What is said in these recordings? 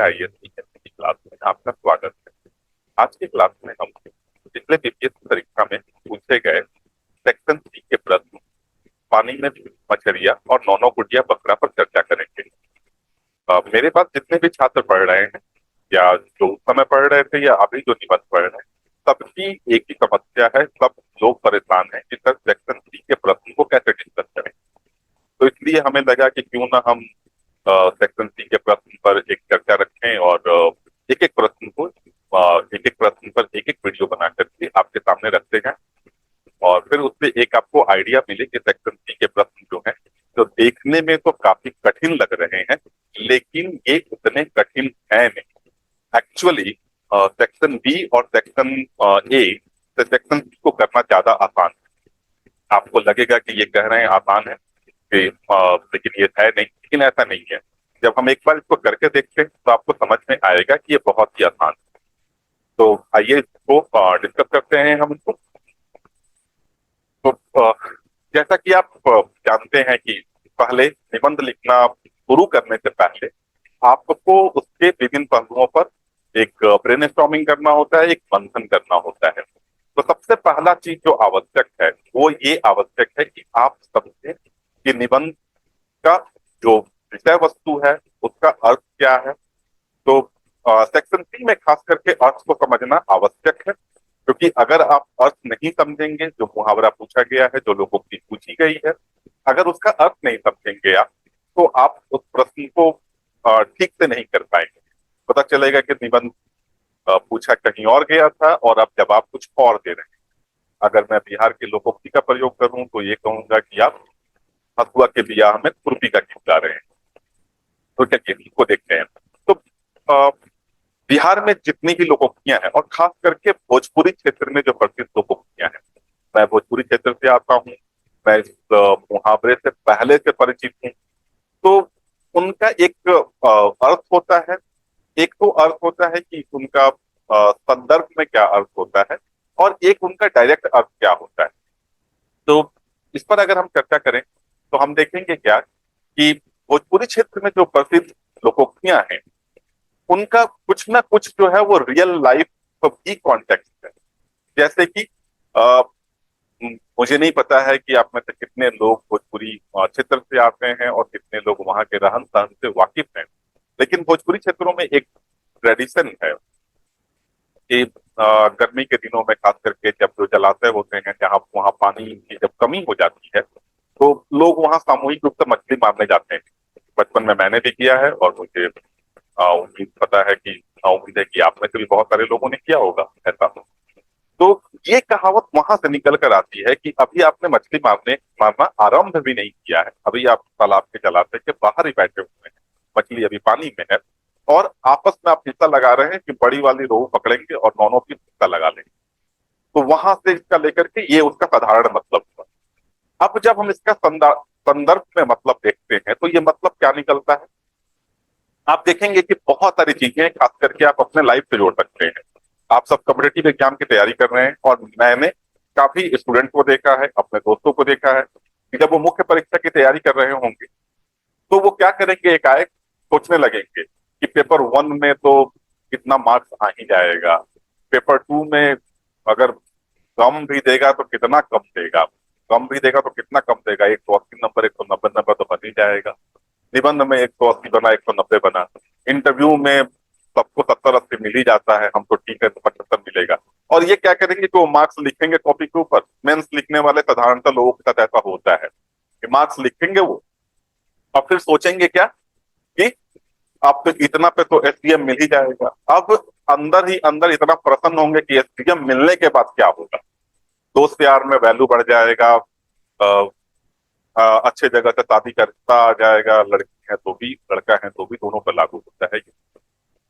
से आईएएस की क्लास में आपका स्वागत है। आज की क्लास में हम पिछले बीपीएस परीक्षा में पूछे गए सेक्शन सी के प्रश्न पानी में मछलियां और नौनो गुड़िया बकरा पर चर्चा करेंगे। मेरे पास जितने भी छात्र पढ़ रहे हैं या जो उस समय पढ़ रहे थे या अभी जो निबंध पढ़ रहे हैं, सबकी एक ही समस्या है। सब लोग परेशान हैं कि सर सेक्शन सी के प्रश्न को कैसे डिस्कस करें। तो इसलिए हमें लगा कि क्यों ना हम सेक्शन सी के प्रश्न पर एक चर्चा रखें और एक एक प्रश्न पर एक एक वीडियो बना करके आपके सामने रखते हैं और फिर उससे एक आपको आइडिया मिले कि सेक्शन सी के प्रश्न जो हैं जो देखने में तो काफी कठिन लग रहे हैं, लेकिन ये उतने कठिन है नहीं। एक्चुअली सेक्शन बी और सेक्शन ए से सेक्शन सी को करना ज्यादा आसान है। आपको लगेगा कि ये कह रहे हैं आसान है कि लेकिन ये है नहीं, लेकिन ऐसा नहीं है। जब हम एक बार इसको करके देखते हैं तो आपको समझ में आएगा कि ये बहुत ही आसान है। तो आइए इसको डिस्कस करते हैं हम इसको। तो जैसा कि आप जानते हैं कि पहले निबंध लिखना शुरू करने से पहले आपको उसके विभिन्न पहलुओं पर एक ब्रेनस्टॉर्मिंग करना होता है, एक मंथन करना होता है। तो सबसे पहला चीज जो आवश्यक है वो ये आवश्यक है कि आप समझें कि निबंध का जो विषय वस्तु है उसका अर्थ क्या है। तो सेक्शन सी में खास करके अर्थ को समझना आवश्यक है, क्योंकि अगर आप अर्थ नहीं समझेंगे, जो मुहावरा पूछा गया है, जो लोकोक्ति पूछी गई है, अगर उसका अर्थ नहीं समझेंगे आप, तो आप उस प्रश्न को ठीक से नहीं कर पाएंगे। पता चलेगा कि निबंध पूछा कहीं और गया था और आप जवाब कुछ और दे रहे हैं। अगर मैं बिहार के लोकोक्ति का प्रयोग करूं तो ये कहूंगा कि आप हसुआ के बियाह में खुरपी का गीत गा रहे हैं। तो चलिए इसको देखते हैं। तो अ, बिहार में जितनी भी लोकोक्तियां हैं और खास करके भोजपुरी क्षेत्र में जो प्रसिद्ध लोकोक्तियां हैं, मैं भोजपुरी क्षेत्र से आता हूँ, मैं इस मुहावरे से पहले से परिचित हूँ। तो उनका एक अर्थ होता है। एक तो अर्थ होता है कि उनका संदर्भ में क्या अर्थ होता है और एक उनका डायरेक्ट अर्थ क्या होता है। तो इस पर अगर हम चर्चा करें तो हम देखेंगे क्या कि भोजपुरी क्षेत्र में जो प्रसिद्ध लोकोक्तियां हैं उनका कुछ ना कुछ जो है वो रियल लाइफ की कॉन्टेक्स्ट है। जैसे कि अ, मुझे नहीं पता है कि आप में से कितने लोग भोजपुरी क्षेत्र से आते हैं और कितने लोग वहां के रहन सहन से वाकिफ हैं, लेकिन भोजपुरी क्षेत्रों में एक ट्रेडिशन है कि गर्मी के दिनों में खास करके जब जो जलाशय होते हैं जहाँ वहाँ पानी की जब कमी हो जाती है तो लोग वहाँ सामूहिक रूप से मछली मारने जाते हैं। बचपन में मैंने भी किया है और मुझे उम्मीद पता है कि उम्मीद है कि आप में से भी बहुत सारे लोगों ने किया होगा ऐसा। तो ये कहावत वहां से निकल कर आती है कि अभी आपने मछली मारना आरंभ भी नहीं किया है, अभी आप तालाब के जलाशय के बाहर ही बैठे हुए हैं, मछली अभी पानी में है और आपस में आप हिस्सा लगा रहे हैं कि बड़ी वाली रोहू पकड़ेंगे और नौनों की हिस्सा लगा लेंगे। तो वहां से इसका लेकर के ये उसका साधारण मतलब हुआ। अब जब हम इसका संदर्भ में मतलब देखते हैं तो ये मतलब क्या निकलता है। आप देखेंगे कि बहुत सारी चीजें खास करके आप अपने लाइफ से जोड़ सकते हैं। आप सब कॉम्पिटेटिव एग्जाम की तैयारी कर रहे हैं और मैंने काफी स्टूडेंट को देखा है, अपने दोस्तों को देखा है कि जब वो मुख्य परीक्षा की तैयारी कर रहे होंगे तो वो क्या करेंगे, एकाएक सोचने लगेंगे कि पेपर वन में तो कितना मार्क्स आ ही जाएगा, पेपर टू में अगर कम भी देगा तो कितना कम देगा, कम भी देगा तो कितना कम देगा, 180 नंबर 190 नंबर तो बन ही जाएगा, निबंध में 180 बना 190 बना, इंटरव्यू में सबको 70 80 मिल ही जाता है, हम तो ठीक है तो 75 मिलेगा। और ये क्या करेंगे कि वो मार्क्स लिखेंगे कॉपी के ऊपर। मेंस लिखने वाले साधारणतः लोगों के साथ ऐसा होता है कि मार्क्स लिखेंगे वो और फिर सोचेंगे क्या कि अब तो इतना पे तो एसडीएम मिल ही जाएगा। अब अंदर ही अंदर इतना प्रसन्न होंगे कि एसडीएम मिलने के बाद क्या होगा, दोस्त यार में वैल्यू बढ़ जाएगा, अच्छे जगह से शादी करता आ जाएगा, लड़की है तो भी लड़का है तो भी दोनों पर लागू होता है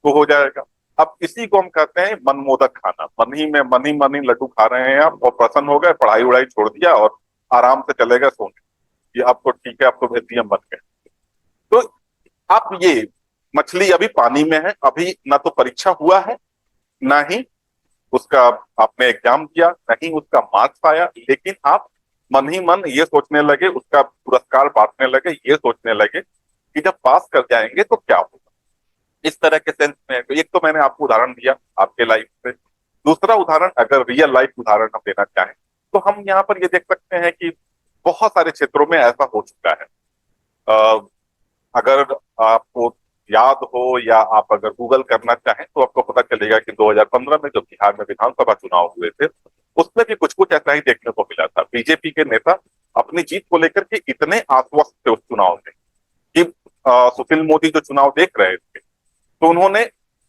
तो हो जाएगा। अब इसी को हम कहते हैं मनमोदक खाना। मन ही लड्डू खा रहे हैं आप और प्रसन्न हो गए, पढ़ाई उड़ाई छोड़ दिया और आराम से चले गए सोने कि अब तो ठीक है, अब तो एसडीएम बन गए। तो आप ये मछली अभी पानी में है, अभी ना तो परीक्षा हुआ है, ना ही उसका आपने एग्जाम दिया, नहीं उसका मार्क्स आया, लेकिन आप मन ही मन ये सोचने लगे, उसका पुरस्कार बांटने लगे, ये सोचने लगे कि जब पास कर जाएंगे तो क्या होगा। इस तरह के सेंस में है। तो एक तो मैंने आपको उदाहरण दिया आपके लाइफ से। दूसरा उदाहरण, अगर रियल लाइफ उदाहरण हम देना चाहें, तो हम यहाँ पर ये देख सकते हैं कि बहुत सारे क्षेत्रों में ऐसा हो चुका है। अ, अगर आपको याद हो या आप अगर गूगल करना चाहें तो आपको पता चलेगा कि 2015 में जो बिहार में विधानसभा चुनाव हुए थे, उसमें भी कुछ कुछ ऐसा ही देखने को मिला था। बीजेपी के नेता अपनी जीत को लेकर के इतने आश्वस्त थे उस चुनाव में कि सुशील मोदी जो चुनाव देख रहे थे, तो उन्होंने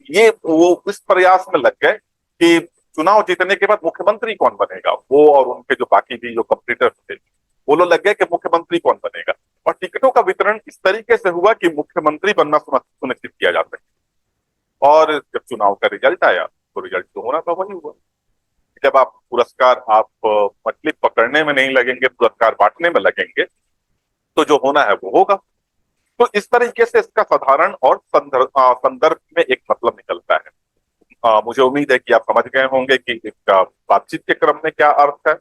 ये वो इस प्रयास में लग गए कि चुनाव जीतने के बाद मुख्यमंत्री कौन बनेगा। वो और उनके जो बाकी भी जो कंपटीटर्स थे, वो लोग लग गए कि मुख्यमंत्री कौन बनेगा। और टिकटों का वितरण इस तरीके से हुआ कि मुख्यमंत्री बनना सुनिश्चित किया जा सके। और जब चुनाव का रिजल्ट आया, तो रिजल्ट तो होना था वही हुआ। जब आप पुरस्कार, आप मछली पकड़ने में नहीं लगेंगे, पुरस्कार बांटने में लगेंगे, तो जो होना है वो होगा। तो इस तरीके से इसका साधारण और संदर्भ में एक मतलब निकलता है। मुझे उम्मीद है कि आप समझ गए होंगे कि इसका बातचीत के क्रम में क्या अर्थ है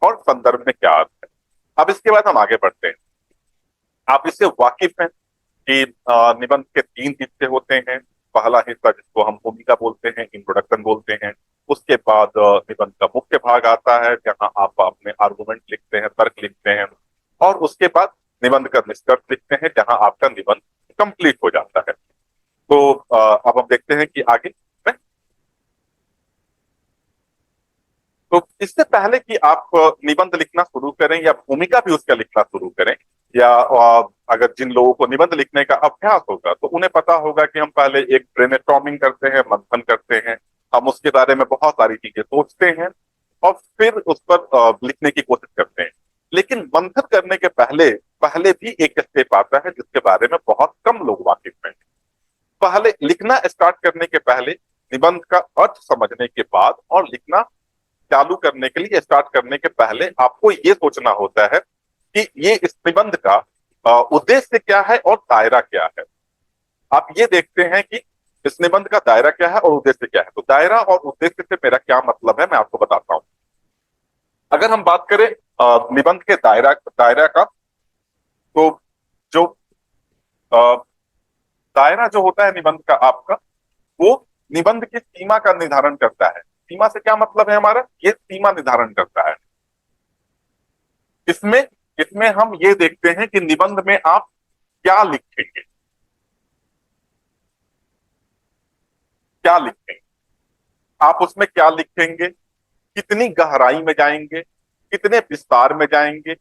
और संदर्भ में क्या अर्थ है। अब इसके बाद हम आगे बढ़ते हैं। आप इससे वाकिफ हैं कि निबंध के 3 हिस्से होते हैं। पहला हिस्सा जिसको हम भूमिका बोलते हैं, इंट्रोडक्शन बोलते हैं। उसके बाद निबंध का मुख्य भाग आता है, जहां आप अपने आर्गुमेंट लिखते हैं, तर्क लिखते हैं। और उसके बाद निबंध का निष्कर्ष लिखते हैं, जहां आपका निबंध कंप्लीट हो जाता है। तो अब हम देखते हैं कि आगे में। तो इससे पहले कि आप निबंध लिखना शुरू करें या भूमिका भी उसका लिखना शुरू करें, या अगर जिन लोगों को निबंध लिखने का अभ्यास होगा, तो उन्हें पता होगा कि हम पहले एक ब्रेनस्टॉर्मिंग करते हैं, मंथन करते हैं। हम उसके बारे में बहुत सारी चीजें सोचते हैं और फिर उस पर लिखने की कोशिश करते हैं। लेकिन मंथन करने के पहले पहले भी एक स्टेप आता है जिसके बारे में बहुत कम लोग वाकिफ हैं। पहले लिखना स्टार्ट करने के पहले, निबंध का अर्थ समझने के बाद और लिखना चालू करने के लिए, स्टार्ट करने के पहले आपको ये सोचना होता है कि ये इस निबंध का उद्देश्य क्या है और दायरा क्या है। आप ये देखते हैं कि इस निबंध का दायरा क्या है और उद्देश्य क्या है। तो दायरा और उद्देश्य से मेरा क्या मतलब है, मैं आपको बताता हूं। अगर हम बात करें निबंध के दायरा दायरा का, तो जो अ, दायरा जो होता है निबंध का आपका, वो निबंध की सीमा का निर्धारण करता है। सीमा से क्या मतलब है हमारा, ये सीमा निर्धारण करता है। इसमें इसमें हम ये देखते हैं कि निबंध में आप क्या लिखेंगे, क्या लिखेंगे, आप उसमें क्या लिखेंगे, कितनी गहराई में जाएंगे, कितने विस्तार में जाएंगे,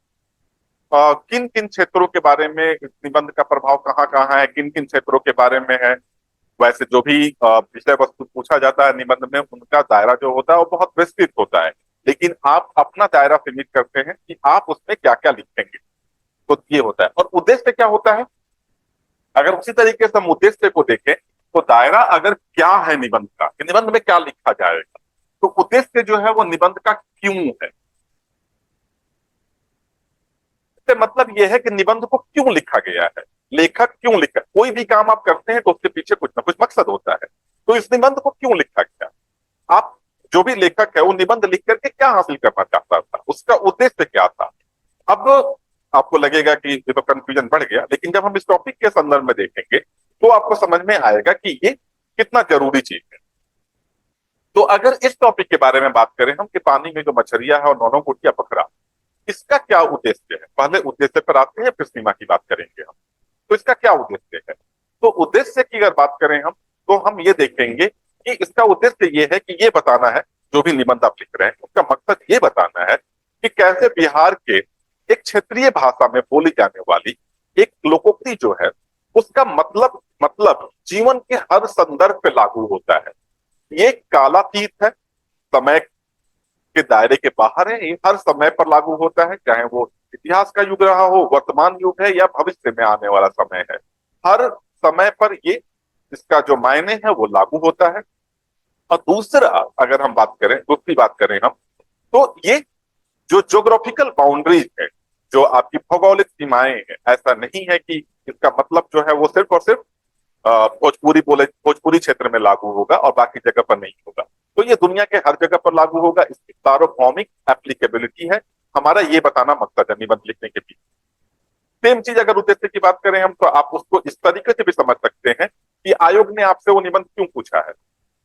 किन किन क्षेत्रों के बारे में इस निबंध का प्रभाव कहाँ कहाँ है, किन किन क्षेत्रों के बारे में है। वैसे जो भी विषय वस्तु पूछा जाता है निबंध में, उनका दायरा जो होता है वो बहुत विस्तृत होता है। लेकिन आप अपना दायरा सीमित करते हैं कि आप उसमें क्या क्या लिखेंगे। तो ये होता है। और उद्देश्य क्या होता है, अगर उसी तरीके से हम उद्देश्य को देखें, तो दायरा अगर क्या है निबंध का, कि निबंध में क्या लिखा जाएगा, तो उद्देश्य जो है वो निबंध का क्यों है। इससे मतलब यह है कि निबंध को क्यों लिखा गया है, लेखक क्यों लिखा। कोई भी काम आप करते हैं तो उसके पीछे कुछ ना कुछ मकसद होता है। तो इस निबंध को क्यों लिखा गया, आप जो भी लेखक है वो निबंध लिख करके क्या हासिल करना चाहता था, उसका उद्देश्य क्या था। अब आपको लगेगा कि ये तो कंफ्यूजन बढ़ गया, लेकिन जब हम इस टॉपिक के संदर्भ में देखेंगे तो आपको समझ में आएगा कि ये कितना जरूरी चीज है। तो अगर इस टॉपिक के बारे में बात करें हम, कि पानी में जो मछलियां है और नौनों कुटिया पकड़ा, इसका क्या उद्देश्य है। पहले उद्देश्य पर आते हैं, फिर सीमा की बात करेंगे हम। तो इसका क्या उद्देश्य है। तो उद्देश्य की अगर बात करें हम, तो हम ये देखेंगे कि इसका उद्देश्य ये है कि ये बताना है, जो भी निबंध आप लिख रहे हैं उसका मकसद ये बताना है कि कैसे बिहार के एक क्षेत्रीय भाषा में बोली जाने वाली एक लोकोक्ति जो है, उसका मतलब जीवन के हर संदर्भ पे लागू होता है। ये कालातीत है, समय के दायरे के बाहर है, ये हर समय पर लागू होता है, चाहे वो इतिहास का युग रहा हो, वर्तमान युग है या भविष्य में आने वाला समय है। हर समय पर ये, इसका जो मायने है वो लागू होता है। और दूसरा, अगर हम बात करें, दूसरी बात करें हम, तो ये जो ज्योग्राफिकल बाउंड्रीज है, जो आपकी भौगोलिक सीमाएं हैं, ऐसा नहीं है कि इसका मतलब जो है वो सिर्फ और सिर्फ भोजपुरी क्षेत्र में लागू होगा और बाकी जगह पर नहीं होगा। तो ये दुनिया के हर जगह पर लागू होगा, इसकी सार्वभौमिक एप्लीकेबिलिटी है। हमारा ये बताना मकसद है निबंध लिखने के पीछे। सेम चीज अगर उद्देश्य की बात करें हम, तो आप उसको इस तरीके से भी समझ सकते हैं कि आयोग ने आपसे वो निबंध क्यों पूछा है,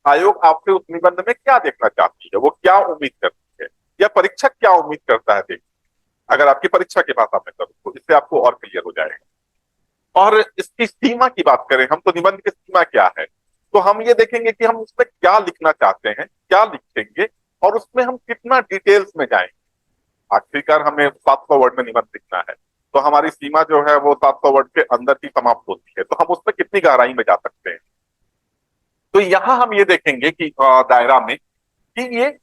आयोग आपसे उस निबंध में क्या देखना चाहती है, वो क्या उम्मीद करती है, या परीक्षक क्या उम्मीद करता है देख। अगर आपकी परीक्षा की बात आपने करूँ तो इससे आपको और क्लियर हो जाएगा। और इसकी सीमा की बात करें हम, तो निबंध की सीमा क्या है, तो हम ये देखेंगे कि हम उसमें क्या लिखना चाहते हैं, क्या लिखेंगे, और उसमें हम कितना डिटेल्स में जाएंगे। आखिरकार हमें 700 वर्ड में निबंध लिखना है, तो हमारी सीमा जो है वो 700 वर्ड के अंदर ही समाप्त होती है, तो हम उसमें कितनी गहराई में जा सकते हैं। तो यहां हम ये देखेंगे कि दायरा में कि ये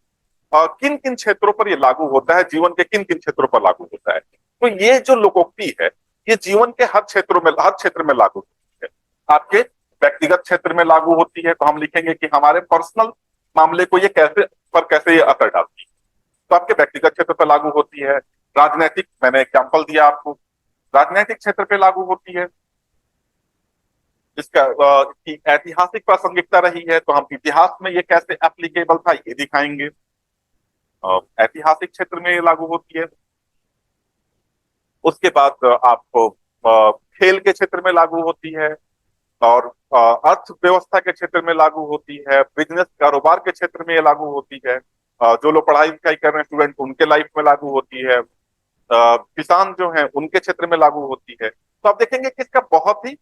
किन किन क्षेत्रों पर ये लागू होता है, जीवन के किन किन क्षेत्रों पर लागू होता है। तो ये जो लोकोक्ति है, ये जीवन के हर क्षेत्र में लागू होती है। आपके व्यक्तिगत क्षेत्र में लागू होती है, तो हम लिखेंगे कि हमारे पर्सनल मामले को ये कैसे ये असर डालती है। तो आपके व्यक्तिगत क्षेत्र पर लागू होती है। राजनीतिक, मैंने एग्जाम्पल दिया आपको, राजनीतिक क्षेत्र पे लागू होती है। इसका की ऐतिहासिक प्रासंगिकता रही है, तो हम इतिहास में ये कैसे एप्लीकेबल था ये दिखाएंगे। ऐतिहासिक क्षेत्र में ये लागू होती है। उसके बाद आप खेल के क्षेत्र में लागू होती है, और अर्थव्यवस्था के क्षेत्र में लागू होती है, बिजनेस कारोबार के क्षेत्र में ये लागू होती है। जो लोग पढ़ाई लिखाई कर रहे हैं स्टूडेंट, उनके लाइफ में लागू होती है। किसान जो हैं उनके क्षेत्र में लागू होती है। तो आप देखेंगे कि इसका बहुत ही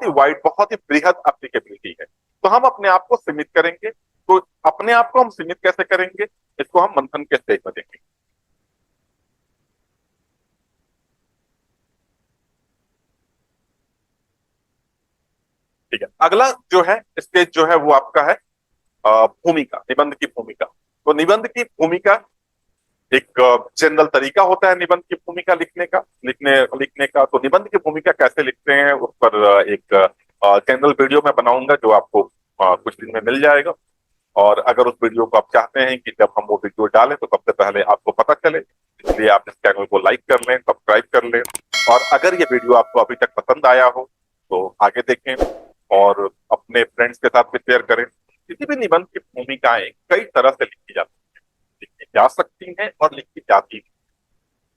वाइड, बहुत ही बृहद एप्लीकेबिलिटी है। तो हम अपने आप को सीमित करेंगे, तो अपने आप को हम सीमित कैसे करेंगे, इसको हम मंथन के स्टेज में देखेंगे। ठीक है, अगला जो है स्टेज जो है वो आपका है भूमिका, निबंध की भूमिका। तो निबंध की भूमिका एक जनरल तरीका होता है निबंध की भूमिका लिखने का। तो निबंध की भूमिका कैसे लिखते हैं उस पर एक जनरल वीडियो मैं बनाऊंगा, जो आपको कुछ दिन में मिल जाएगा। और अगर उस वीडियो को आप चाहते हैं कि जब हम वो वीडियो डालें तो सबसे पहले आपको पता चले, इसलिए आप इस चैनल को लाइक कर लें, सब्सक्राइब कर लें। और अगर ये वीडियो आपको अभी तक पसंद आया हो तो आगे देखें, और अपने फ्रेंड्स के साथ भी शेयर करें। किसी भी निबंध की भूमिकाएं कई तरह से लिखी जा सकती हैं और लिखी जाती हैं।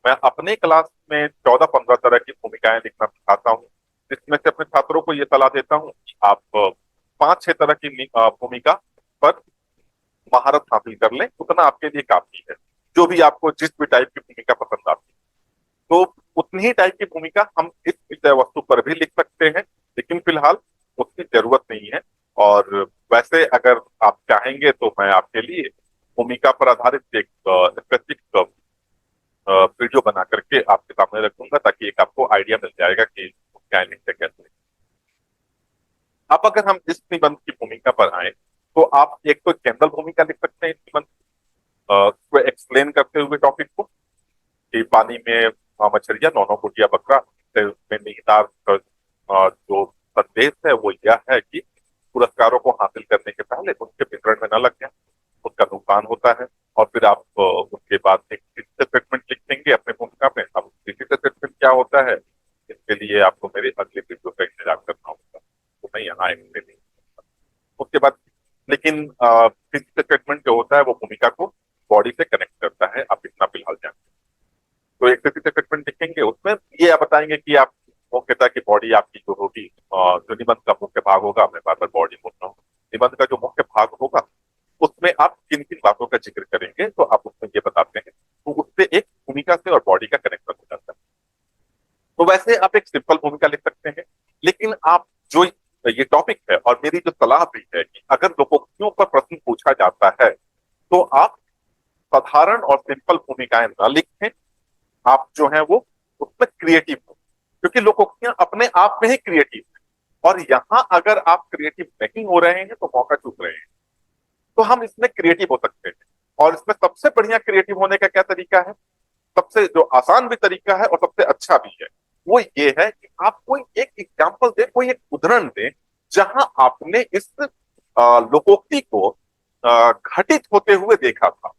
मैं अपने क्लास में 14-15 तरह की भूमिकाएं लिखना सिखाता हूँ, जिसमें से अपने छात्रों को ये सलाह देता हूँ कि आप 5-6 तरह की भूमिका पर महारत हासिल कर लें, उतना आपके लिए काफी है। जो भी आपको जिस भी टाइप की भूमिका पसंद आती है, तो उतनी ही टाइप की भूमिका हम इस विषय वस्तु पर भी लिख सकते हैं, लेकिन फिलहाल उतनी जरूरत नहीं है। और वैसे अगर आप चाहेंगे तो मैं आपके लिए भूमिका पर आधारित एक स्पेसिफिक वीडियो बना करके आपके सामने रखूंगा, ताकि एक आपको आइडिया मिल जाएगा कि क्या लिखते कैसे। अब अगर हम इस निबंध की भूमिका पर आए, तो आप एक तो जनरल भूमिका लिख सकते हैं इस निबंध को एक्सप्लेन करते हुए टॉपिक को, कि पानी में मछलियां, नौनों कुटिया बकरा, से में निहितार्थ जो संदेश है वो यह है कि पुरस्कारों को हासिल करने के पहले उनके वितरण में न लग जाए, उसका नुकसान होता है। और फिर आप उसके बाद एक स्टेटमेंट लिख देंगे अपने भूमिका में। अब स्टेटमेंट क्या होता है, इसके लिए आपको मेरे अगले वीडियो का इंतजार करना होगा, तो मैं यहाँ एक्सप्लेन नहीं। उसके बाद लेकिन फिजिकल स्टेटमेंट जो होता है वो भूमिका को बॉडी से कनेक्ट करता है, आप इतना फिलहाल जानते हैं। तो एक फिजिकल स्टेटमेंट लिखेंगे, उसमें ये आप बताएंगे कि आप मुख्यतः की बॉडी आपकी जो होगी, जो निबंध का मुख्य भाग होगा, मैं बार बार बॉडी बोल रहा हूँ, निबंध का जो मुख्य भाग होगा उसमें आप किन किन बातों का जिक्र करेंगे, तो आप उसमें ये बताते हैं, तो उससे एक भूमिका से और बॉडी का कनेक्शन हो जाता है। तो वैसे आप एक सिंपल भूमिका लिख सकते हैं, लेकिन आप जो ये टॉपिक है, और मेरी जो सलाह भी है कि अगर लोकोक्तियों पर प्रश्न पूछा जाता है तो आप साधारण और सिंपल भूमिकाएं न लिखें, आप जो है वो उसमें क्रिएटिव हो, क्योंकि लोकोक्तियां अपने आप में ही क्रिएटिव है। और यहां अगर आप क्रिएटिव नहीं हो रहे हैं तो मौका चूक रहे हैं। तो हम इसमें क्रिएटिव हो सकते हैं, और इसमें सबसे बढ़िया क्रिएटिव होने का क्या तरीका है, सबसे जो आसान भी तरीका है और सबसे अच्छा भी है, वो ये है कि आप कोई एक एग्जाम्पल दें, कोई एक उदाहरण दें, जहां आपने इस लोकोक्ति को घटित होते हुए देखा था।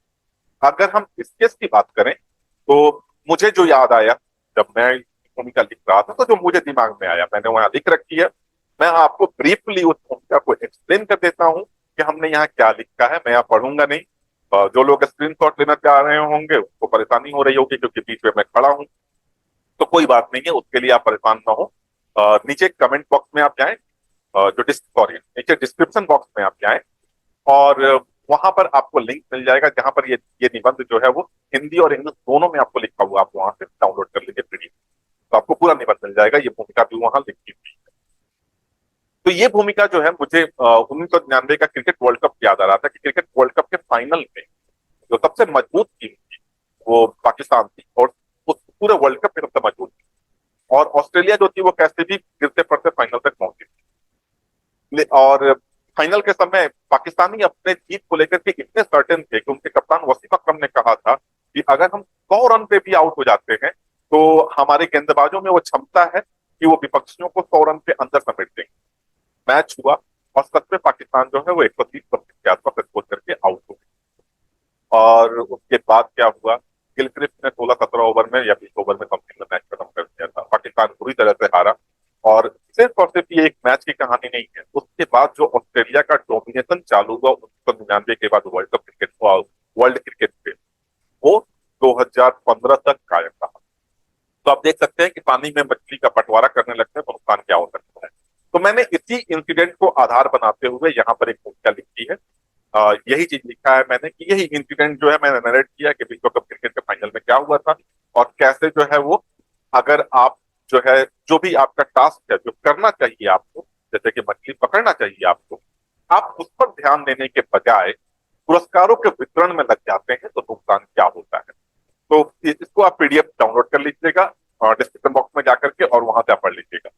अगर हम इस केस की बात करें, तो मुझे जो याद आया जब मैं भूमिका लिख रहा था, तो जो मुझे दिमाग में आया मैंने वहां लिख रखी है। मैं आपको ब्रीफली उस भूमिका को एक्सप्लेन कर देता हूं कि हमने यहाँ क्या लिखा है। मैं यहाँ पढ़ूंगा नहीं, जो लोग स्क्रीनशॉट लेना चाह रहे होंगे उनको परेशानी हो रही होगी, क्योंकि बीच में मैं खड़ा हूँ। तो कोई बात नहीं है, उसके लिए आप परेशान ना हो। नीचे कमेंट बॉक्स में आप जाएं, जो सॉरी नीचे डिस्क्रिप्शन बॉक्स में आप जाएं और वहां पर आपको लिंक मिल जाएगा जहां पर ये निबंध जो है वो हिंदी और इंग्लिश दोनों में आपको लिखा हुआ, आप वहां से डाउनलोड कर लीजिए पीडीएफ। तो आपको पूरा निबंध मिल जाएगा, ये भूमिका भी वहां लिखी हुई है। तो ये भूमिका जो है मुझे 1999 का क्रिकेट वर्ल्ड कप याद आ रहा था कि क्रिकेट वर्ल्ड कप के फाइनल में जो सबसे मजबूत टीम थी वो पाकिस्तान थी, और उस पूरे वर्ल्ड कप में सबसे मजबूत थी। और ऑस्ट्रेलिया जो थी वो कैसे भी गिरते पड़ते फाइनल तक पहुंची थी। और फाइनल के समय पाकिस्तानी अपने जीत को लेकर के इतने सर्टेन थे कि उनके कप्तान वसीम अकरम ने कहा था कि अगर हम 100 रन पे भी आउट हो जाते हैं तो हमारे गेंदबाजों में वो क्षमता है कि वो विपक्षियों को 100 रन पे अंदर समेट देंगे। मैच हुआ और सच में पाकिस्तान जो है वो 130 के आसपास स्कोर करके आउट हो गई। और उसके बाद क्या हुआ, गिलक्रिस्ट ने 16-17 ओवर में या 20 ओवर में समथिंग में मैच खत्म कर दिया था। पाकिस्तान बुरी तरह से हारा। और सिर्फ और सिर्फ ये एक मैच की कहानी नहीं है, उसके बाद जो ऑस्ट्रेलिया का डोमिनेशन चालू हुआ 1999 के बाद world cup cricket, world cricket पे, वो 2015 तक कायम रहा। तो आप देख सकते हैं कि पानी में मछली का बंटवारा करने लगते हैं तो नुकसान क्या हो सकता है। तो मैंने इसी इंसिडेंट को आधार बनाते हुए यहाँ पर एक भूमिका लिखी है। यही चीज लिखा है मैंने कि यही इंसिडेंट जो है मैंने नरेट किया कि विश्व कप क्रिकेट के फाइनल में क्या हुआ था और कैसे जो है वो, अगर आप जो है जो भी आपका टास्क है जो करना चाहिए आपको, जैसे कि मछली पकड़ना चाहिए आपको, आप उस पर ध्यान देने के बजाय पुरस्कारों के वितरण में लग जाते हैं तो नुकसान क्या होता है। तो इसको आप पीडीएफ डाउनलोड कर लीजिएगा डिस्क्रिप्शन बॉक्स में जाकर के, और वहां से आप पढ़ लीजिएगा।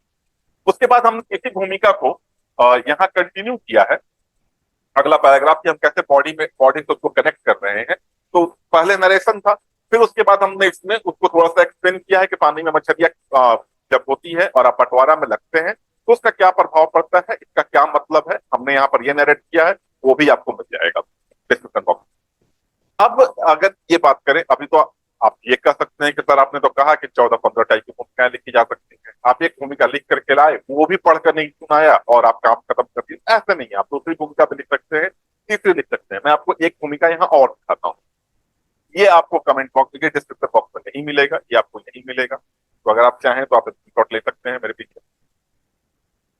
उसके बाद हम इसी भूमिका को यहाँ कंटिन्यू किया है। अगला पैराग्राफ कि हम कैसे बॉडी से उसको कनेक्ट कर रहे हैं। तो पहले नरेशन था, फिर उसके बाद हमने इसमें उसको थोड़ा सा एक्सप्लेन किया है कि पानी में मछलियां जब होती है और आप बंटवारा में लगते हैं तो उसका क्या प्रभाव पड़ता है, इसका क्या मतलब है, हमने यहाँ पर यह नरेट किया है, वो भी आपको मिल जाएगा डिस्क्रिप्शन बॉक्स। अब अगर ये बात करें, अभी तो आप ये कह सकते हैं कि सर आपने तो कहा कि 14-15 टाइप की भूमिकाएं लिखी जा सकती हैं, आप एक भूमिका लिख करके लाए, वो भी पढ़कर नहीं सुनाया और आप काम खत्म कर दिए, ऐसा नहीं है। आप दूसरी भूमिका भी लिख सकते हैं, तीसरी लिख सकते हैं। मैं आपको एक भूमिका यहाँ और दिखाता हूँ। ये आपको कमेंट बॉक्स के डिस्क्रिप्शन बॉक्स में नहीं मिलेगा, ये आपको यही मिलेगा। तो अगर आप चाहें तो आप स्क्रीनशॉट ले सकते हैं मेरे पीछे।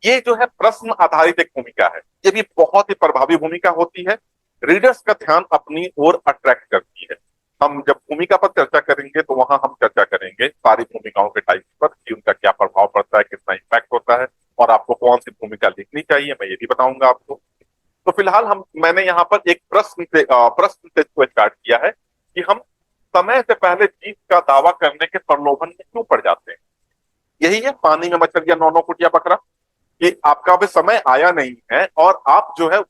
ये जो है प्रश्न आधारित एक भूमिका है, ये भी बहुत ही प्रभावी भूमिका होती है, रीडर्स का ध्यान अपनी ओर अट्रैक्ट करती है। हम जब भूमिका पर चर्चा करेंगे तो वहां हम चर्चा करेंगे सारी भूमिकाओं के टाइप पर कि उनका क्या प्रभाव पड़ता है, कितना इम्पैक्ट होता है और आपको कौन सी भूमिका लिखनी चाहिए, मैं ये भी बताऊंगा आपको। तो फिलहाल मैंने यहाँ पर एक प्रश्न से इसको स्टार्ट किया है कि हम समय से पहले जीत का दावा करने के प्रलोभन में क्यों पड़ जाते हैं। यही है पानी में मछलियां नौ नौ फुटिया बकरा, कि आपका अभी समय आया नहीं है और आप जो है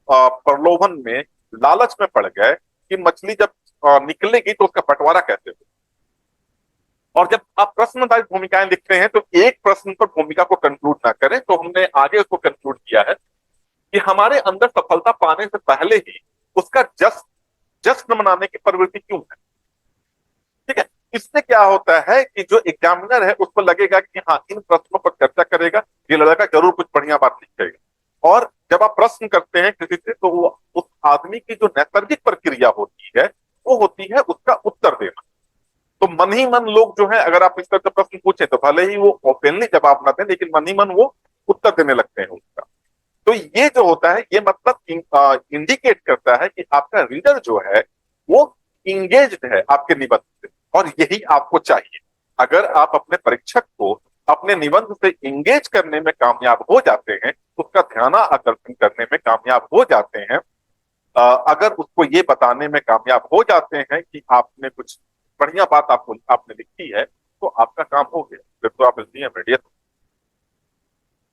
प्रलोभन में, लालच में पड़ गए कि मछली जब निकलेगी तो उसका बंटवारा कैसे हो। और जब आप प्रश्न आधारित भूमिकाएं लिखते हैं तो एक प्रश्न पर भूमिका को कंक्लूड ना करें। तो हमने आगे उसको कंक्लूड किया है कि हमारे अंदर सफलता पाने से पहले ही उसका जश्न मनाने की प्रवृत्ति क्यों है। ठीक है, इससे क्या होता है कि जो एग्जामिनर है उसको लगेगा कि हाँ इन प्रश्नों पर चर्चा करेगा, ये लड़का जरूर कुछ बढ़िया बात लिखेगा। और जब आप प्रश्न करते हैं किसी से तो वो उस आदमी की जो नैसर्गिक प्रक्रिया होती है वो होती है उसका उत्तर देना। तो मन ही मन लोग जो है, अगर आप इस तरह से प्रश्न पूछे तो भले ही वो ओपनली जवाब ना दें लेकिन मन ही मन वो उत्तर देने लगते हैं उसका। तो ये जो होता है ये मतलब इंडिकेट करता है कि आपका रीडर जो है वो इंगेज्ड है आपके निबंध से, और यही आपको चाहिए। अगर आप अपने परीक्षक को अपने निबंध से इंगेज करने में कामयाब हो जाते हैं, उसका ध्यान आकर्षण करने में कामयाब हो जाते हैं, अगर उसको ये बताने में कामयाब हो जाते हैं कि आपने कुछ बढ़िया बात आपने लिखी है, तो आपका काम हो गया, फिर तो आप इसलिए मीडिया।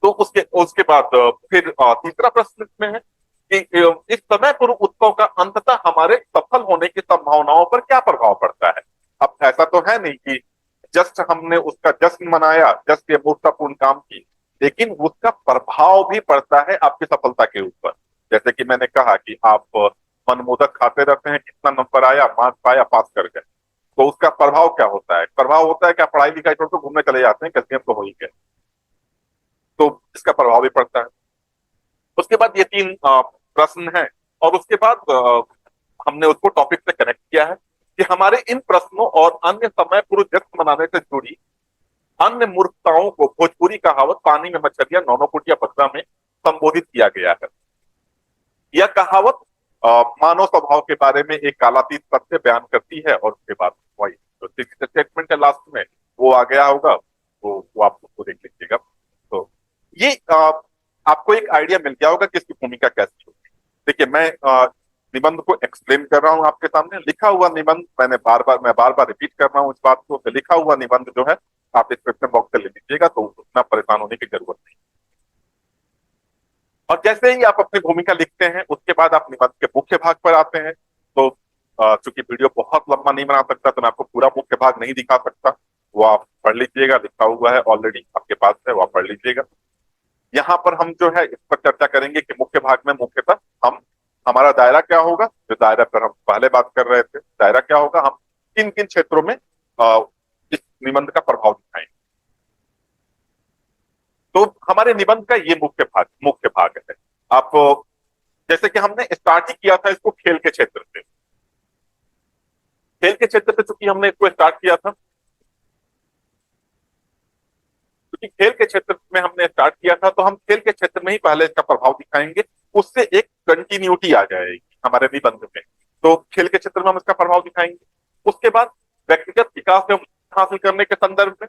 तो उसके उसके बाद फिर तीसरा प्रश्न इसमें है कि इस समय पूर्व उत्सव का अंततः हमारे सफल होने की संभावनाओं पर क्या प्रभाव पड़ता है। अब ऐसा तो है नहीं कि जस्ट हमने उसका जश्न मनाया, जस्ट ये मूर्खतापूर्ण काम की, लेकिन उसका प्रभाव भी पड़ता है आपकी सफलता के ऊपर। जैसे कि मैंने कहा कि आप मनमोदक खाते रहते हैं, कितना नंबर आया, मार्क्स पाया, पास कर गए, तो उसका प्रभाव क्या होता है। प्रभाव होता है कि आप पढ़ाई लिखाई छोड़कर घूमने चले जाते हैं, कैसे हम तो हो ही गए, तो इसका प्रभाव भी पड़ता है। उसके बाद ये तीन प्रश्न हैं, और उसके बाद हमने उसको टॉपिक से कनेक्ट किया है कि हमारे इन प्रश्नों और अन्य समय पूर्व जश्न मनाने से जुड़ी अन्य मूर्खताओं को भोजपुरी कहावत पानी में मछलियां नौ नौ फुटिया बकरा में संबोधित किया गया है। यह कहावत मानव स्वभाव के बारे में एक कालातीत तथ्य बयान करती है और उसके बाद वही जो स्टेटमेंट है लास्ट में वो आ गया होगा, वो आप उसको देख लीजिएगा। तो ये आपको एक आइडिया मिल गया होगा कि इसकी भूमिका कैसी होगी। देखिए मैं निबंध को एक्सप्लेन कर रहा हूं आपके सामने। लिखा हुआ निबंध मैं बार बार रिपीट कर रहा हूं इस बात को कि लिखा हुआ निबंध जो है आप डिस्क्रिप्शन बॉक्स से ले लीजिएगा, तो उतना परेशान होने की जरूरत नहीं। और जैसे ही आप अपनी भूमिका लिखते हैं उसके बाद आप निबंध के मुख्य भाग पर आते हैं। तो चूंकि वीडियो बहुत लंबा नहीं बना सकता तो मैं आपको पूरा मुख्य भाग नहीं दिखा सकता, वो आप पढ़ लीजिएगा, लिखा हुआ है ऑलरेडी आपके पास है, वो आप पढ़ लीजिएगा। यहाँ पर हम जो है इस पर चर्चा करेंगे कि मुख्य भाग में मुख्यतः हम हमारा दायरा क्या होगा, जो दायरा पर हम पहले बात कर रहे थे, दायरा क्या होगा, हम किन किन क्षेत्रों में इस निबंध का प्रभाव दिखाएंगे। तो हमारे निबंध का ये मुख्य भाग है। आप जैसे कि हमने स्टार्ट ही किया था इसको खेल के क्षेत्र से। खेल के क्षेत्र से चूंकि हमने इसको स्टार्ट किया था, क्योंकि खेल के क्षेत्र में हमने स्टार्ट किया था तो हम खेल के क्षेत्र में ही पहले इसका प्रभाव दिखाएंगे, उससे एक कंटिन्यूटी आ जाएगी हमारे निबंध में। तो खेल के क्षेत्र में हम इसका प्रभाव दिखाएंगे। उसके बाद व्यक्तिगत विकास एवं हासिल करने के संदर्भ में,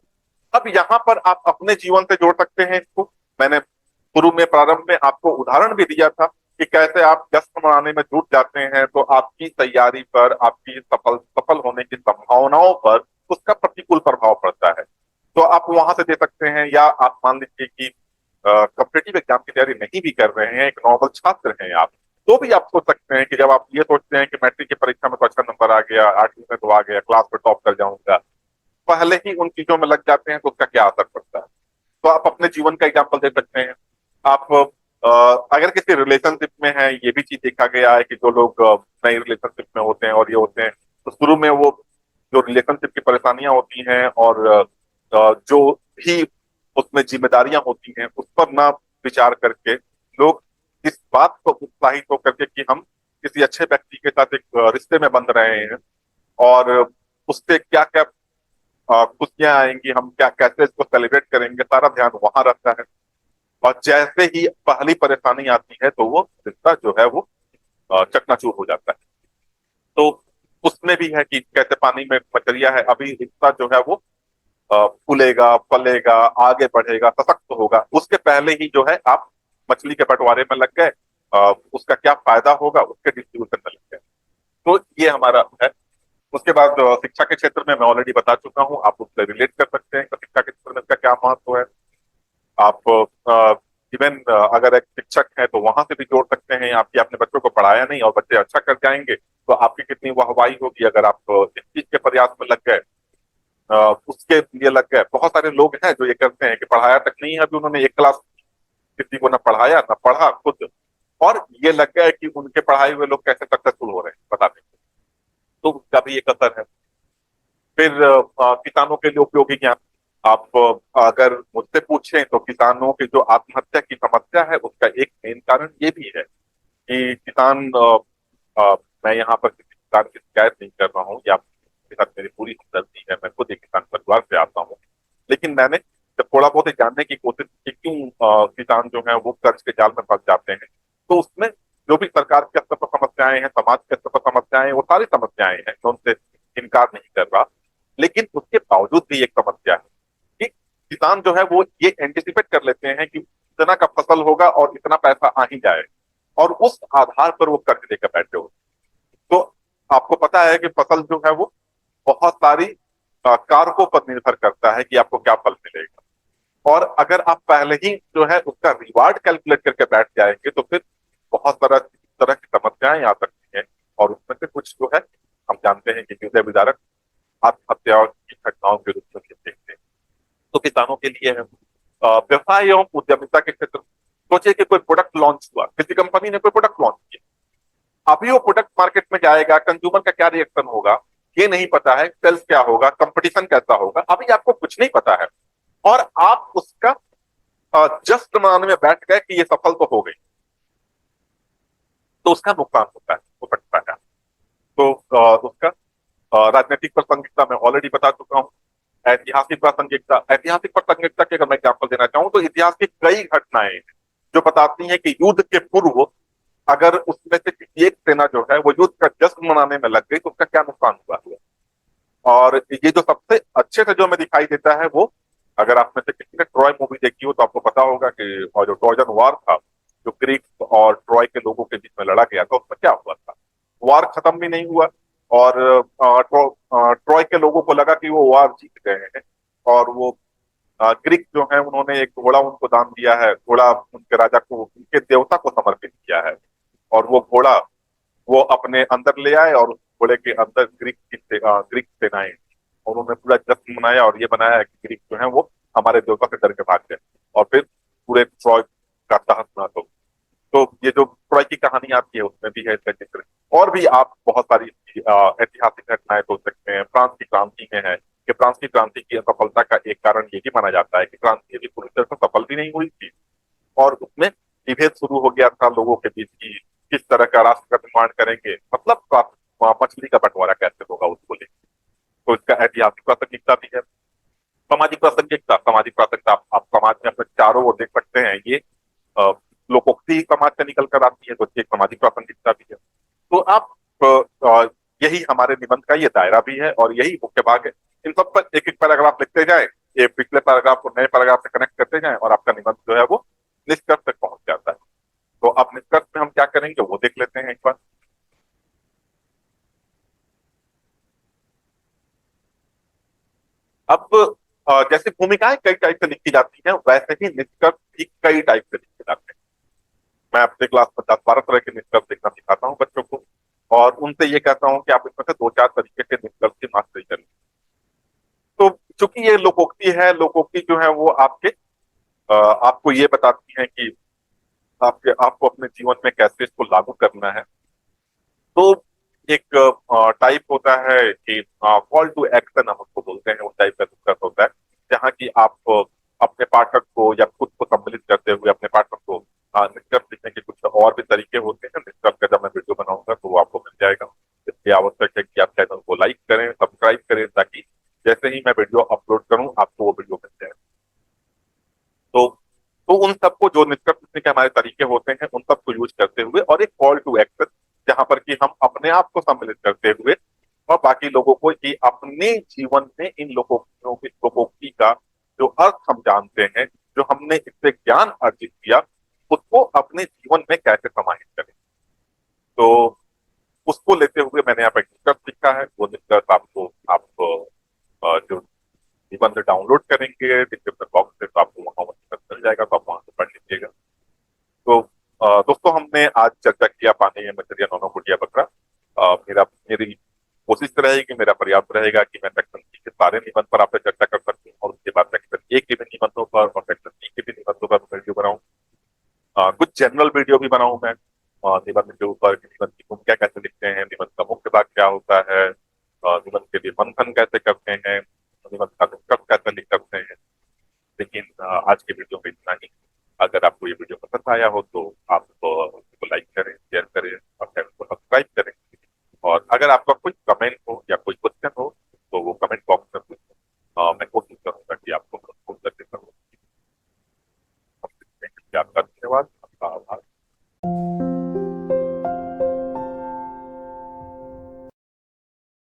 अब यहाँ पर आप अपने जीवन से जोड़ सकते हैं इसको। मैंने शुरू में प्रारंभ में आपको उदाहरण भी दिया था कि कैसे आप जश्न मनाने में जुट जाते हैं तो आपकी तैयारी पर, आपकी सफल होने की संभावनाओं पर उसका प्रतिकूल प्रभाव पड़ता है। तो आप वहां से दे सकते हैं, या आप मान लीजिए कि कॉम्पिटेटिव एग्जाम की तैयारी नहीं भी कर रहे हैं, एक नॉर्मल छात्र हैं आप, तो भी आप सोच सकते हैं कि जब आप ये सोचते हैं कि मैट्रिक की परीक्षा में तो अच्छा नंबर आ गया, 8वीं में तो आ गया, क्लास में टॉप कर जाऊंगा, पहले ही उन चीजों में लग जाते हैं तो उसका क्या असर पड़ता है। तो आप अपने जीवन का एग्जाम्पल दे सकते हैं। आप अगर किसी रिलेशनशिप में है, ये भी चीज देखा गया है कि जो लोग नए रिलेशनशिप में होते हैं और ये होते हैं तो शुरू में वो जो रिलेशनशिप की परेशानियां होती हैं और जो भी उसमें जिम्मेदारियां होती हैं उस पर ना विचार करके लोग इस बात को उत्साहित होकर के कि हम किसी अच्छे व्यक्ति के साथ एक रिश्ते में बंध रहे हैं और उससे क्या क्या खुशियां आएंगी, हम क्या कैसे इसको सेलिब्रेट करेंगे, सारा ध्यान वहां रहता है। और जैसे ही पहली परेशानी आती है तो वो रिश्ता जो है वो चकनाचूर हो जाता है। तो उसमें भी है कि कैसे पानी में मछलियां है, अभी रिश्ता जो है वो फूलेगा, फलेगा, आगे बढ़ेगा, सशक्त होगा, उसके पहले ही जो है आप मछली के बंटवारे में लग गए, उसका क्या फायदा होगा उसके डिस्ट्रीब्यूशन में लग गए। तो ये हमारा है। उसके बाद शिक्षा के क्षेत्र में मैं ऑलरेडी बता चुका हूँ, आप उससे रिलेट कर सकते हैं कि शिक्षा के क्षेत्र में इसका क्या महत्व है। आप इवन अगर एक शिक्षक है तो वहां से भी जोड़ सकते हैं, आपकी अपने बच्चों को पढ़ाया नहीं और बच्चे अच्छा कर जाएंगे तो आपकी कितनी वाहवाही होगी अगर आप इस चीज के प्रयास में लग गए, उसके लिए लग गए। बहुत सारे लोग हैं जो ये करते हैं कि पढ़ाया तक नहीं है, अभी उन्होंने एक क्लास किसी को ना पढ़ाया ना पढ़ा खुद, और ये लग गया कि उनके पढ़ाए हुए लोग कैसे सक्सेसफुल हो रहे हैं बता दें, तो उसका भी एक असर है। फिर किसानों के लिए उपयोगी ज्ञान, आप अगर मुझसे पूछें तो किसानों की जो आत्महत्या की समस्या है उसका एक मेन कारण ये भी है कि किसान मैं यहाँ पर किसी किसान की शिकायत नहीं कर रहा हूँ, या के साथ मेरी पूरी हमदर्दी है, मैं खुद एक किसान परिवार से आता हूँ, लेकिन मैंने जब थोड़ा बहुत ही जानने की कोशिश की क्यों किसान जो है वो कर्ज के जाल में फंस जाते हैं, तो उसमें जो भी सरकार के स्तर पर समस्याएं हैं, समाज के स्तर पर समस्याएं हैं, वो सारी समस्याएं हैं, मैं उनसे इनकार नहीं कर रहा। लेकिन उसके बावजूद भी एक समस्या है कि किसान जो है वो ये एंटिसिपेट कर लेते हैं कि इतना का फसल होगा और इतना पैसा आ ही जाए, और उस आधार पर वो कर्ज लेकर बैठे हो। तो आपको पता है कि फसल जो है वो बहुत सारी कारकों पर निर्भर करता है कि आपको क्या फल मिलेगा, और अगर आप पहले ही जो है उसका रिवार्ड कैलकुलेट करके बैठ जाएंगे तो फिर बहुत तरह की समस्याएं आ सकती हैं। और उसमें से कुछ जो है हम जानते हैं कि हृदय विदारक आत्महत्या की घटनाओं के रूप में देखते हैं। तो किसानों के लिए है व्यवसाय एवं उद्यमिता के क्षेत्र, सोचिए कि कोई प्रोडक्ट लॉन्च हुआ, किसी कंपनी ने कोई प्रोडक्ट लॉन्च किया, अभी वो प्रोडक्ट मार्केट में जाएगा, कंज्यूमर का क्या रिएक्शन होगा ये नहीं पता है, सेल्स क्या होगा, कंपटीशन कैसा होगा, अभी आपको कुछ नहीं पता है, और आप उसका जस्ट मनाने में बैठ गए कि ये सफल तो हो गई, तो उसका नुकसान होता है, हो सकता है। तो उसका राजनीतिक प्रासंगिकता मैं ऑलरेडी बता चुका हूँ। ऐतिहासिक प्रासंगिकता की अगर मैं एग्जाम्पल देना चाहूँ तो इतिहास की कई घटनाएं हैं जो बताती हैं कि युद्ध के पूर्व अगर उसमें से किसी एक सेना जो है वो युद्ध का जश्न मनाने में लग गई तो उसका क्या नुकसान हुआ है। और ये जो सबसे अच्छे से जो हमें दिखाई देता है वो, अगर आप में से किसी ने ट्रॉय मूवी देखी हो तो आपको पता होगा कि और जो ट्रोजन वॉर था, जो ग्रीक और ट्रॉय के लोगों के बीच में लड़ा गया था, उसमें क्या हुआ था। वॉर खत्म भी नहीं हुआ और ट्रॉय के लोगों को लगा कि वो वॉर जीत गए हैं। और वो ग्रीक जो है उन्होंने एक घोड़ा उनको दान दिया है, घोड़ा उनके राजा को, उनके देवता को समर्पित किया है। और वो घोड़ा वो अपने अंदर ले आए और उस घोड़े के अंदर ग्रीक सेनाएं, और उन्होंने पूरा जश्न मनाया और ये बनाया कि ग्रीक जो है वो हमारे देवता से डर के भाग गए। और फिर पूरे ट्रॉय का तहस नहस हो। तो ये जो ट्रॉय की कहानी आती है उसमें भी है इसका जिक्र। और भी आप बहुत सारी ऐतिहासिक घटनाएं सोच सकते हैं। फ्रांस की क्रांति में है कि फ्रांस की क्रांति की असफलता का एक कारण ये भी माना जाता है कि क्रांति अभी पूरी तरह से सफल भी नहीं हुई थी और उसमें विभेद शुरू हो गया था लोगों के बीच की, किस तरह का राष्ट्र का निर्माण करेंगे, मतलब मछली का बंटवारा कैसे होगा उसको लेकर। तो इसका ऐतिहासिक प्रासंगिकता भी है। सामाजिक प्रासंगिकता आप समाज में अपने चारों ओर देख सकते हैं। ये अ, लोकोक्ति समाज से निकल कर आती है तो इसकी एक सामाजिक प्रासंगिकता भी है। तो आप अ, अ, यही हमारे निबंध का ये दायरा भी है और यही मुख्य भाग है। इन सब पर एक एक पैराग्राफ लिखते जाए, ये पिछले पैराग्राफ को नए पैराग्राफ से कनेक्ट करते जाए और आपका निबंध जो है वो निष्कर्ष तक पहुंच जाता है। तो अब निष्कर्ष में हम क्या करेंगे वो देख लेते हैं एक बार। अब जैसे भूमिकाएं कई टाइप से लिखी जाती हैं वैसे ही निष्कर्ष भी कई टाइप से लिखे जाते हैं। मैं अपने क्लास में 10-12 तरह के निष्कर्ष लिखना सिखाता हूँ बच्चों को और उनसे ये कहता हूँ कि आप इसमें से 2-4 तरीके के निष्कर्ष की मास्टरी करें। तो चूंकि ये लोकोक्ति है, लोकोक्ति जो है वो आपको ये बताती है कि आपको अपने जीवन में कैसे इसको लागू करना है। तो एक टाइप होता है कि कॉल टू एक्शन हम उसको बोलते हैं, उस टाइप का दिक्कत होता है जहाँ की आप अपने पाठक को या खुद को सम्मिलित करते हुए अपने पाठक को निष्कर्ष लिखने के कुछ और भी तरीके होते हैं। निष्कर्ष का जब मैं वीडियो बनाऊंगा तो वो आपको मिल जाएगा। इसलिए आवश्यक है कि आप चैनल को लाइक करें, सब्सक्राइब करें, ताकि जैसे ही मैं वीडियो अपलोड करूं आपको वो वीडियो मिल जाए। तो तो उन सबको, जो निष्कर्ष लिखने के हमारे तरीके होते हैं, उन सबको यूज करते हुए और एक कॉल टू एक्शन जहां पर कि हम अपने आप को सम्मिलित करते हुए और बाकी लोगों को कि अपने जीवन में इन लोकोक्ति का जो अर्थ हम जानते हैं, जो हमने इससे ज्ञान अर्जित किया, उसको अपने जीवन में कैसे समाहित करें। तो उसको लेते हुए मैंने यहाँ पर निष्कर्ष लिखा है। वो निष्कर्ष आपको आप जो निबंध डाउनलोड करेंगे डिस्क्रिप्शन बॉक्स से तो आपको वहां वो निबंध मिल जाएगा, तो आप वहां से पढ़ लीजिएगा। तो दोस्तों, हमने आज चर्चा किया पानी में मछलियां नोनो गुड़िया बकरा। मेरी कोशिश रहेगी, मेरा प्रयास रहेगा कि मैं सेक्शन सी के सारे निबंध पर आपसे चर्चा कर सकूं और उसके बाद सेक्शन ए के भी निबंधों पर और सेक्शन सी के भी निबंधों पर वीडियो बनाऊं। कुछ जनरल वीडियो भी बनाऊं मैं निबंध के ऊपर कि निबंध की भूमिका कैसे लिखते हैं, निबंध का मुख्य भाग क्या होता है, निबंध के लिए मंथन कैसे करते हैं, निबंध का निष्कर्ष कैसे लिख सकते हैं। लेकिन आज के वीडियो में इतना ही। अगर आपको ये वीडियो पसंद आया हो तो आप इसको लाइक करें, शेयर करें और चैनल को सब्सक्राइब करें। और अगर आपका कोई कमेंट हो या कोई क्वेश्चन हो